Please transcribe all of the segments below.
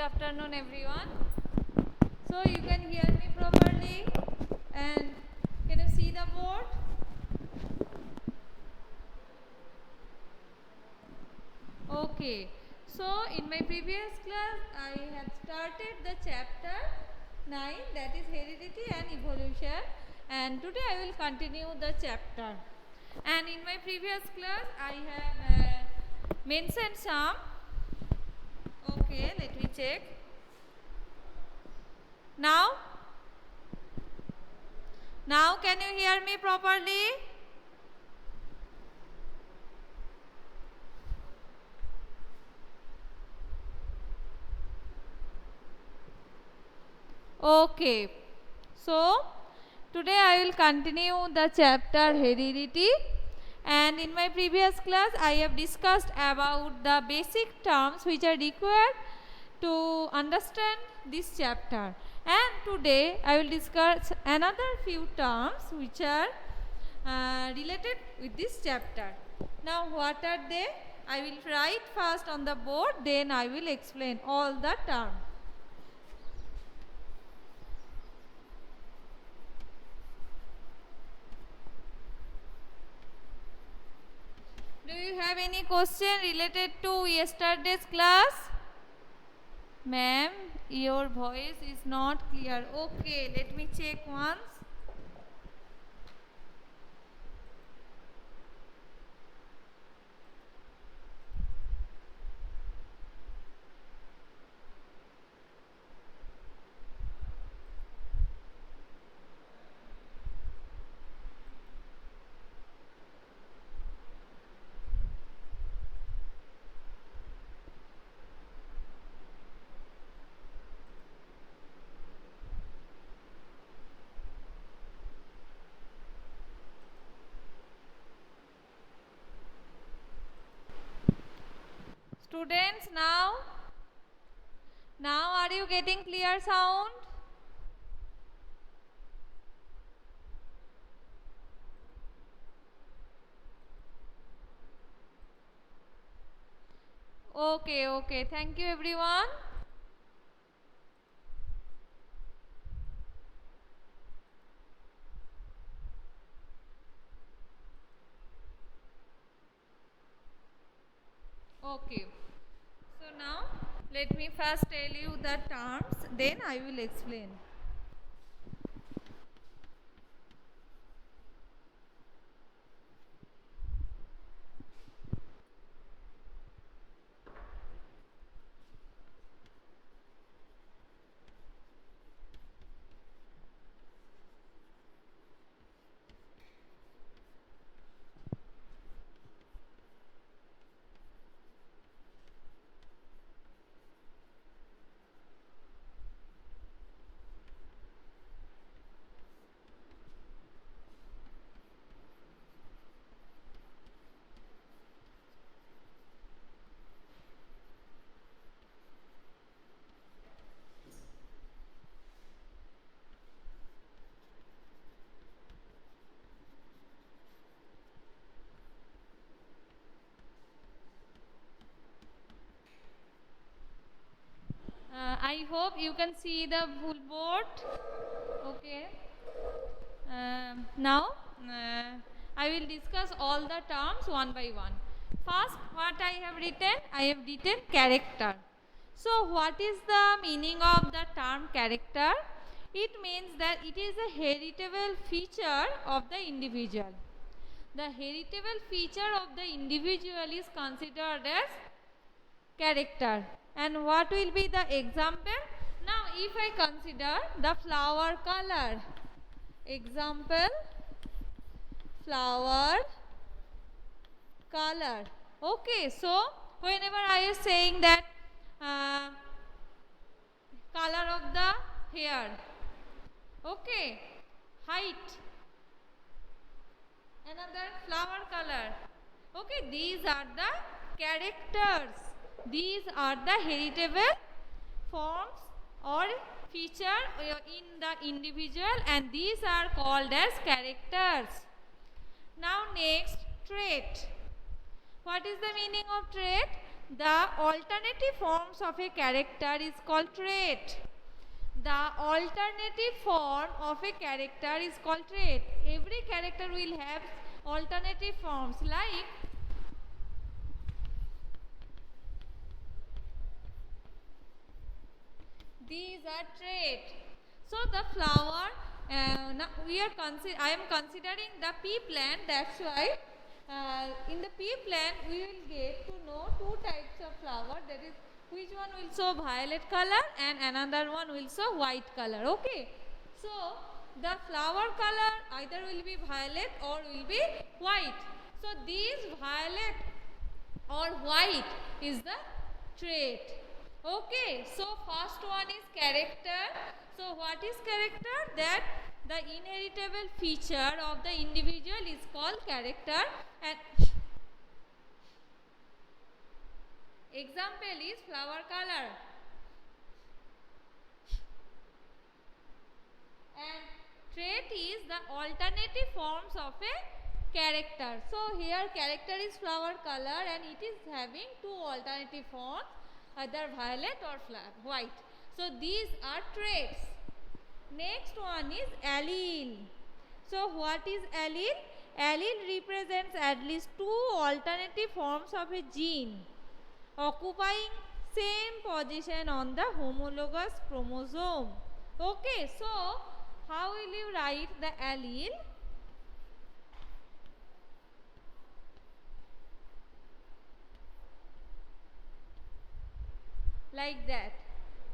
afternoon everyone. So you can hear me properly and can you see the board? Okay. So in my previous class I have started the chapter 9, that is heredity and evolution, and today I will continue the chapter. And in my previous class I have mentioned some. Okay, let me check. Now can you hear me properly? Okay. So today I will continue the chapter heredity, and in my previous class I have discussed about the basic terms which are required to understand this chapter, and today I will discuss another few terms which are related with this chapter. Now what are they? I will write first on the board, then I will explain all the terms. Do you have any question related to yesterday's class? Ma'am, your voice is not clear. Okay, let me check once. Students, now are you getting clear sound? Okay, thank you everyone. Okay, so now let me first tell you the terms, then I will explain. I hope you can see the full board. Okay. Now I will discuss all the terms one by one. First, what I have written? I have written character. So what is the meaning of the term character? It means that it is a heritable feature of the individual. The heritable feature of the individual is considered as character. And what will be the example? Now if I consider the flower color, example, flower color. Okay, so whenever I am saying that color of the hair, okay, height, another flower color, okay, these are the characters. These are the heritable forms or feature in the individual, and these are called as characters. Now next, trait. What is the meaning of trait? the alternative forms of a character is called trait. The alternative form of a character is called trait. Every character will have alternative forms, like these are traits. So the flower, now I am considering the pea plant. That's why in the pea plant we will get to know two types of flower. That is, which one will show violet color and another one will show white color. Okay. So the flower color either will be violet or will be white. So these violet or white is the trait. Okay, so first one is character. So what is character? That the inheritable feature of the individual is called character, and example is flower color. And trait is the alternative forms of a character. So here character is flower color and it is having two alternative forms, either violet or white. So these are traits. Next one is allele. So what is allele? Allele represents at least two alternative forms of a gene occupying same position on the homologous chromosome. Okay, so how will you write the allele? Like that.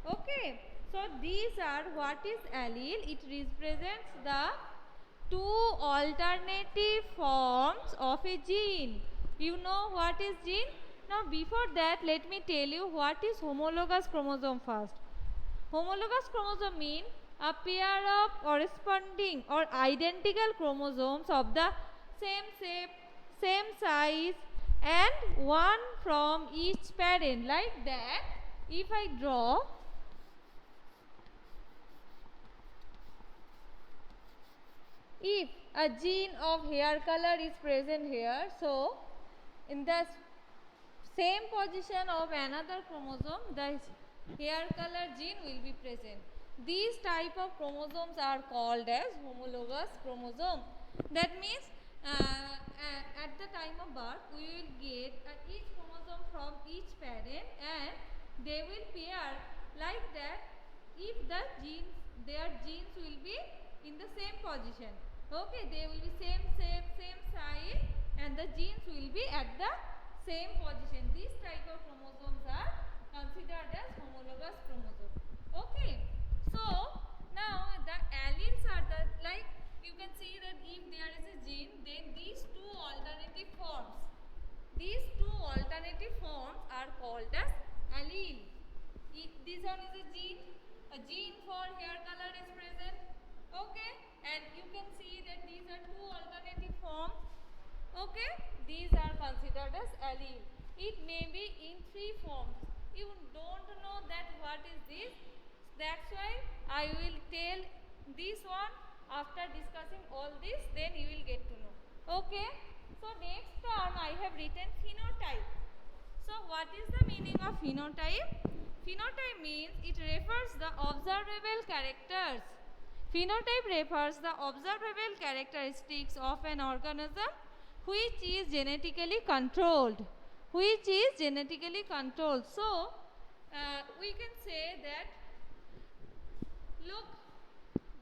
Okay, so these are what is allele. It represents the two alternative forms of a gene. You know what is gene? Now before that, let me tell you what is homologous chromosome first. Homologous chromosome means a pair of corresponding or identical chromosomes of the same shape, same size, and one from each parent. Like that, if I draw, if a gene of hair color is present here, so in the same position of another chromosome, the hair color gene will be present. These type of chromosomes are called as homologous chromosome. That means at the time of birth we will get each chromosome from each parent and they will pair like that if their genes will be in the same position. Okay, they will be same shape, same size, and the genes will be at the same position. These type of chromosomes are considered as homologous chromosome. Okay, so now the alleles are the, like you can see that if there is a gene, then these two alternative forms are called as allele. This one is a gene for hair color is present. Okay, and you can see that these are two alternative forms. Okay, these are considered as allele. It may be in three forms. You don't know that what is this. That's why I will tell this one after discussing all this, then you will get to know. Okay, so next term I have written phenotype. So what is the meaning of phenotype? Phenotype means it refers the observable characters. Phenotype refers the observable characteristics of an organism which is genetically controlled. So we can say that, look,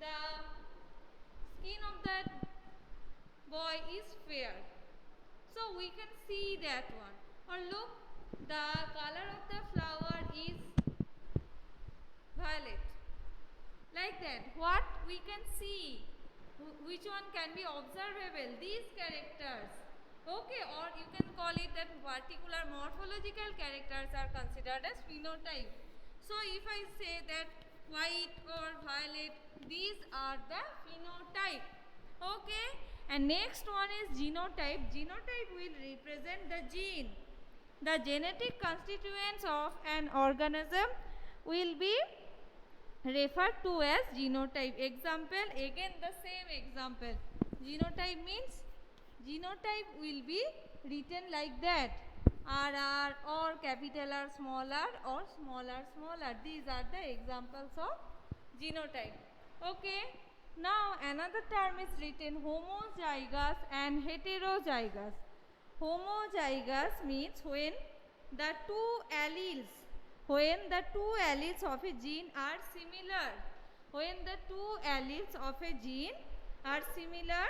the skin of that boy is fair. So we can see that one. Or look, the color of the flower is violet. Like that. What we can see, which one can be observable? These characters. Okay, or you can call it that particular morphological characters are considered as phenotype. So if I say that white or violet, these are the phenotype. Okay, and next one is genotype. Genotype will represent the gene. The genetic constituents of an organism will be referred to as genotype. Example, again the same example. Genotype means, genotype will be written like that. RR or capital R, small r or small r, small r. These are the examples of genotype. Okay. Now another term is written homozygous and heterozygous. Homozygous means when the two alleles of a gene are similar. When the two alleles of a gene are similar,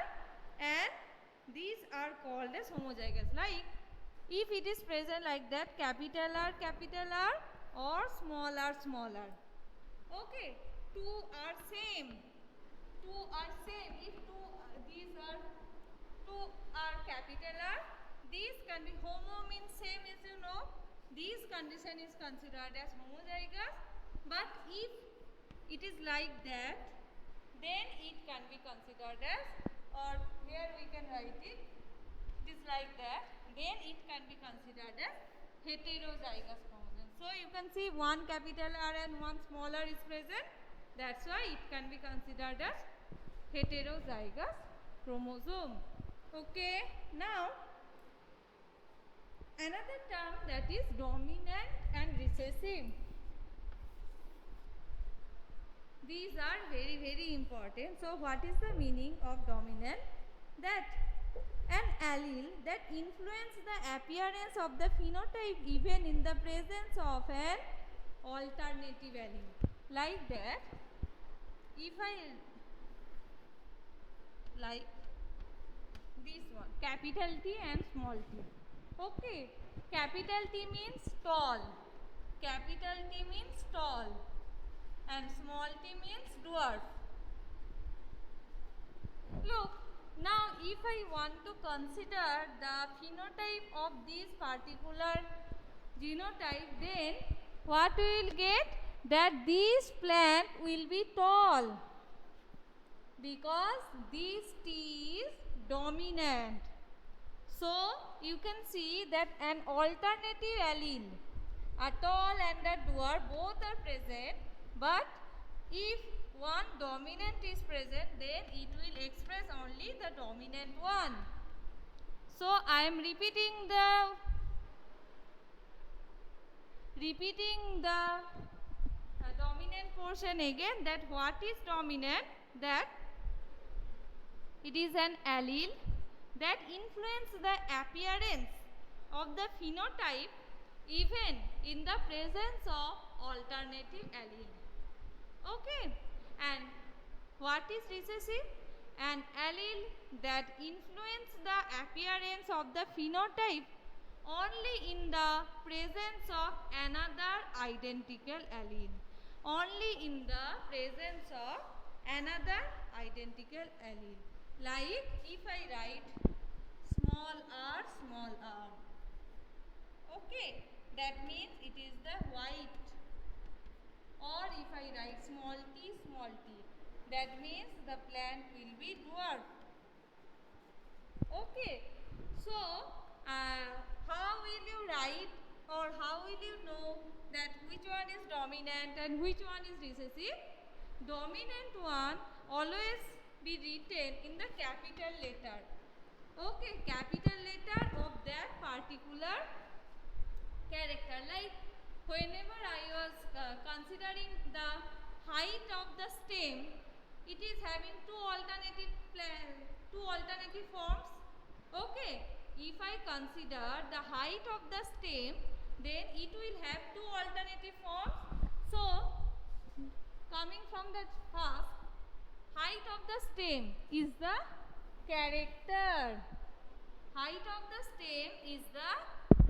and these are called as homozygous. Like if it is present like that, capital R or small r, small r. Okay, two are same. If these are two are capital R, these can be homo means same, as you know. This condition is considered as homozygous. But if it is like that, then it can be considered as, or here we can write it, it is like that, then it can be considered as heterozygous chromosome. So you can see one capital R and one smaller is present. That's why it can be considered as heterozygous chromosome. Okay, now another term, that is dominant and recessive. These are very, very important. So what is the meaning of dominant? That an allele that influences the appearance of the phenotype even in the presence of an alternative allele. Like that, if I like this one, capital T and small t. Okay, capital T means tall, and small t means dwarf. Look, now if I want to consider the phenotype of this particular genotype, then what we will get? That this plant will be tall, because this T is dominant. So you can see that an alternative allele, a tall and a dwarf, both are present, but if one dominant is present, then it will express only the dominant one. So I am repeating the dominant portion again. That what is dominant? That it is an allele that influences the appearance of the phenotype even in the presence of alternative allele. Okay, and what is recessive? An allele that influences the appearance of the phenotype only in the presence of another identical allele. Only in the presence of another identical allele. Like if I write small r, okay, that means it is the white. Or if I write small t, that means the plant will be dwarf. Okay, so how will you write, or how will you know that which one is dominant and which one is recessive? Dominant one always be written in the capital letter. Okay, capital letter of that particular character. Like whenever I was considering the height of the stem, it is having two alternative forms. Okay, if I consider the height of the stem, then it will have two alternative forms. So coming from the first, height of the stem is the character. Height of the stem is the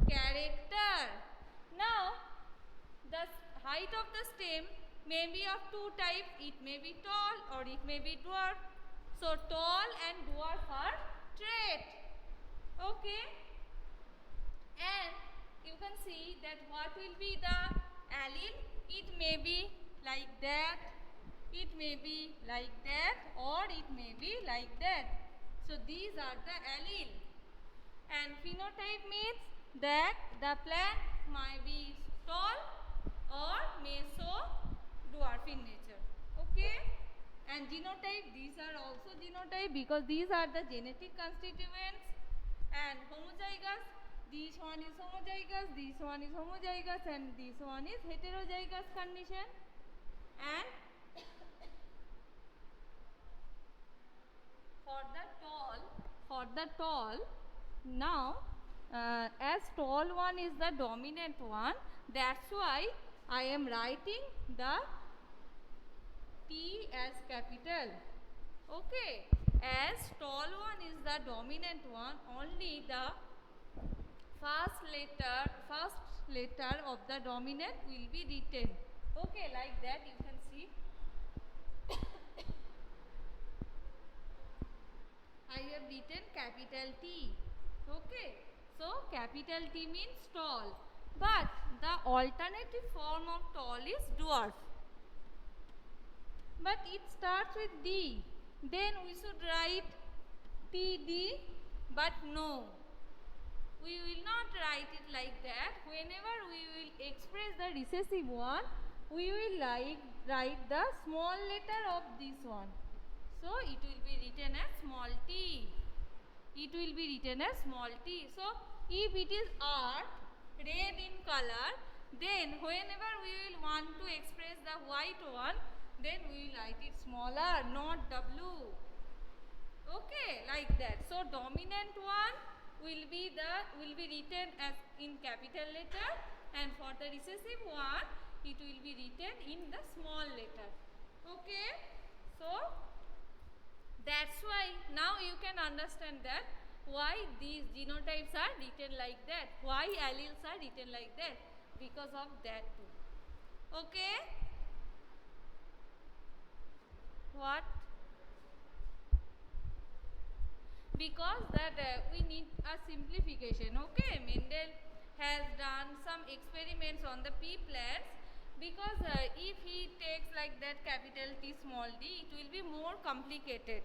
character. Now the height of the stem may be of two types. It may be tall or it may be dwarf. So tall and dwarf are trait. Okay, and you can see that what will be the allele. It may be like that, it may be like that, or it may be like that. So these are the allele. And phenotype means that the plant might be tall or may show dwarf in nature. Okay, and genotype, these are also genotype because these are the genetic constituents. And homozygous, this one is homozygous, this one is homozygous, and this one is heterozygous condition. And for the tall, now as tall one is the dominant one, that's why I am writing the T as capital. Okay, as tall one is the dominant one, only the first letter of the dominant will be written. Okay, like that you can see. I have written capital T. Okay, so capital T means tall, but the alternative form of tall is dwarf. But it starts with D. Then we should write TD, but no. We will not write it like that. Whenever we will express the recessive one, we will write the small letter of this one. So it will be written as small t. It will be written as small t. So if it is earth, red in color, then whenever we will want to express the white one, then we will write it smaller, not W. Okay, like that. So dominant one will be written as in capital letter, and for the recessive one it will be written in the small letter. Okay, so that's why now you can understand that why these genotypes are written like that, why alleles are written like that, because of that too. Okay, what? Because that we need a simplification. Okay, Mendel has done some experiments on the pea plants, because if he takes like that capital T small d, it will be more complicated.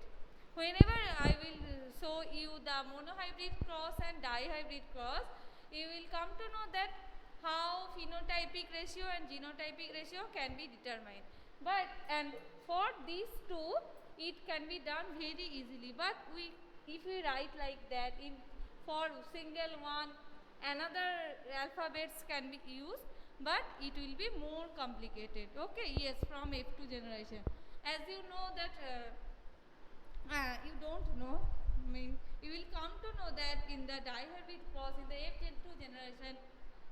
Whenever I will show you the monohybrid cross and dihybrid cross, you will come to know that how phenotypic ratio and genotypic ratio can be determined. But and for these two it can be done very easily, but if we write like that, in for single one another alphabets can be used, but it will be more complicated. Okay, yes, from F2 generation. As you know that you don't know, I mean you will come to know that in the dihybrid cross in the F2 generation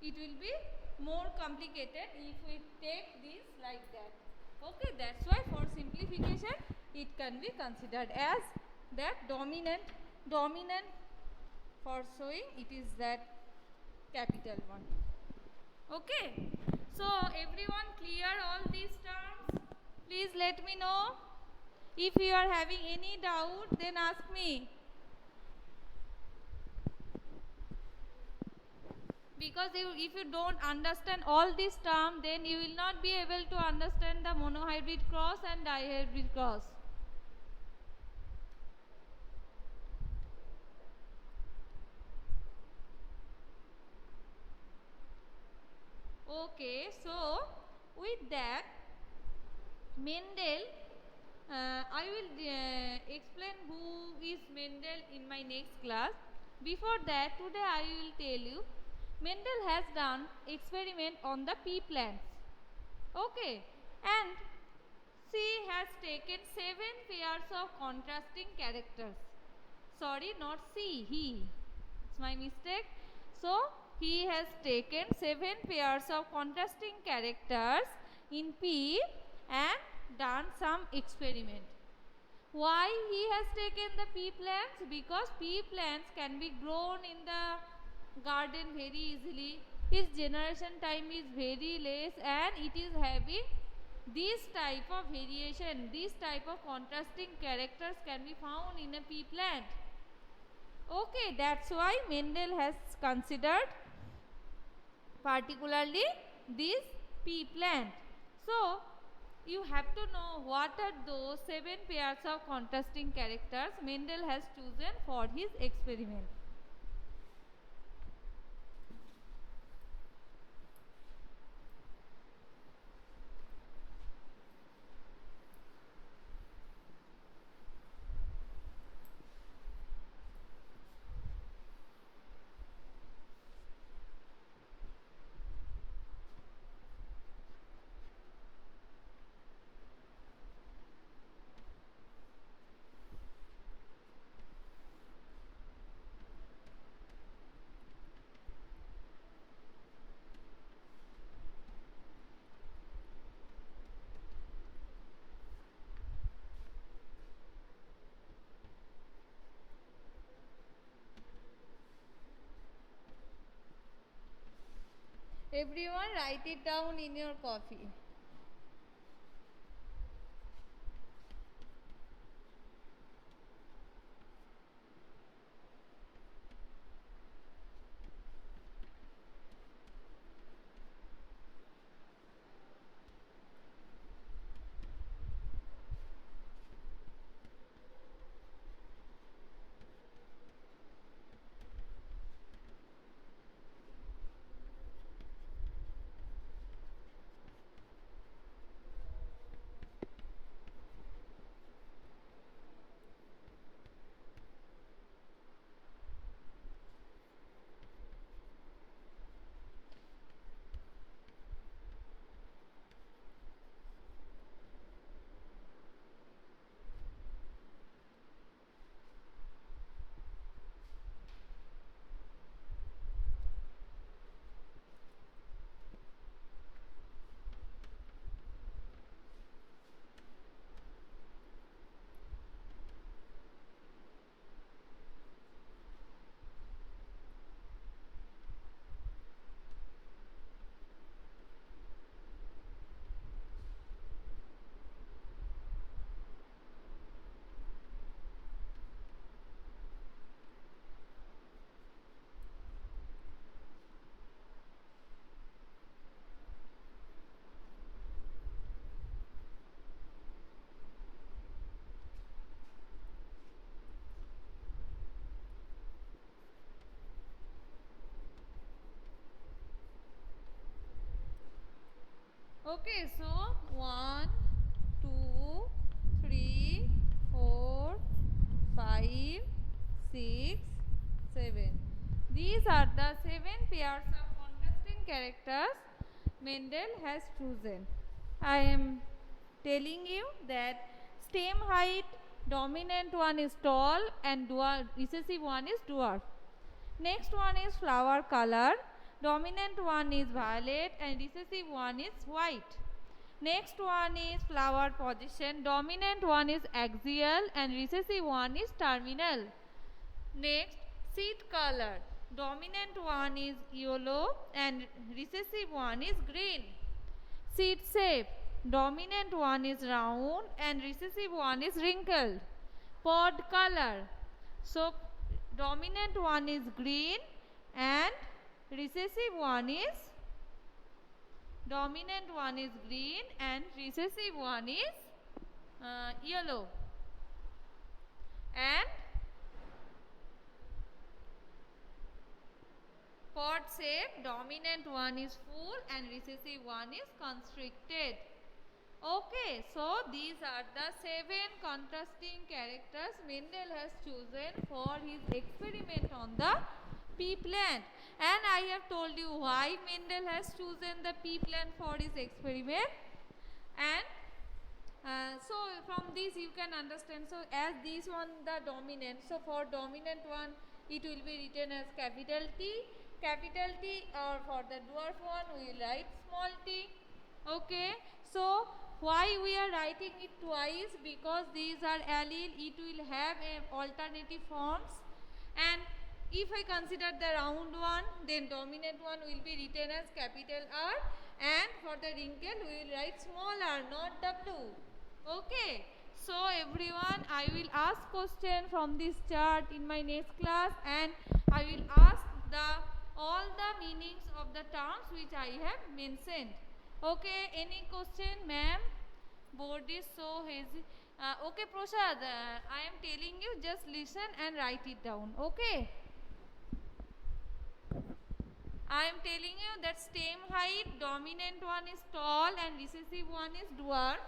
it will be more complicated if we take this like that. Okay, that's why for simplification it can be considered as that dominant for showing it is that capital one. Okay, so everyone clear all these terms? Please let me know. If you are having any doubt, then ask me. Because if you don't understand all these terms, then you will not be able to understand the monohybrid cross and dihybrid cross. Okay, so with that, Mendel, I will explain who is Mendel in my next class. Before that, today I will tell you, Mendel has done experiment on the pea plants. Okay, and she has taken 7 pairs of contrasting characters. Sorry, not she, he. It's my mistake. So, he has taken 7 pairs of contrasting characters in P and done some experiment. Why he has taken the pea plants? Because pea plants can be grown in the garden very easily. Its generation time is very less, and it is having this type of variation, this type of contrasting characters can be found in a pea plant. Okay, that's why Mendel has considered particularly this pea plant. So, you have to know what are those 7 pairs of contrasting characters Mendel has chosen for his experiment. Everyone write it down in your copy. Okay, so 1, 2, 3, 4, 5, 6, 7. These are the 7 pairs of contrasting characters Mendel has chosen. I am telling you that stem height, dominant one is tall and recessive one is dwarf. Next one is flower color. Dominant one is violet and recessive one is white. Next one is flower position. Dominant one is axial and recessive one is terminal. Next, seed color. Dominant one is yellow and recessive one is green. Seed shape. Dominant one is round and recessive one is wrinkled. Pod color. So, dominant one is green and recessive one is yellow. And pod shape, dominant one is full and recessive one is constricted. Okay, so these are the 7 contrasting characters Mendel has chosen for his experiment on the pea plant. And I have told you why Mendel has chosen the pea plant for his experiment. And so from this you can understand. So as this one the dominant, so for dominant one it will be written as capital T, or for the dwarf one we will write small t. Okay, so why we are writing it twice? Because these are allele, it will have alternative forms. And if I consider the round one, then dominant one will be written as capital R, and for the wrinkle we will write small r, not W. Okay, so everyone, I will ask question from this chart in my next class, and I will ask all the meanings of the terms which I have mentioned. Okay, any question, ma'am? Board is so hazy. Okay, Prashad, I am telling you, just listen and write it down. Okay. I am telling you that stem height, dominant one is tall and recessive one is dwarf.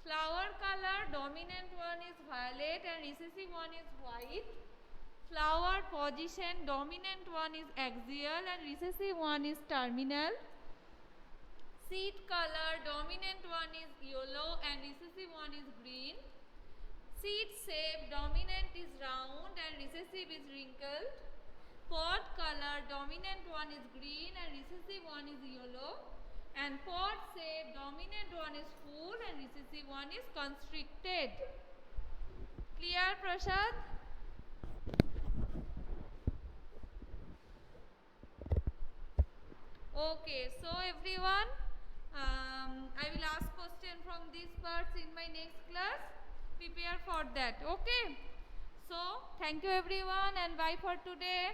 Flower color, dominant one is violet and recessive one is white. Flower position, dominant one is axial and recessive one is terminal. Seed color, dominant one is yellow and recessive one is green. Seed shape, dominant is round and recessive is wrinkled. Pod color, dominant one is green and recessive one is yellow. And pod shape, dominant one is full and recessive one is constricted. Clear, Prashad? Okay, so everyone, I will ask question from these parts in my next class. Prepare for that. Okay. So thank you everyone and bye for today.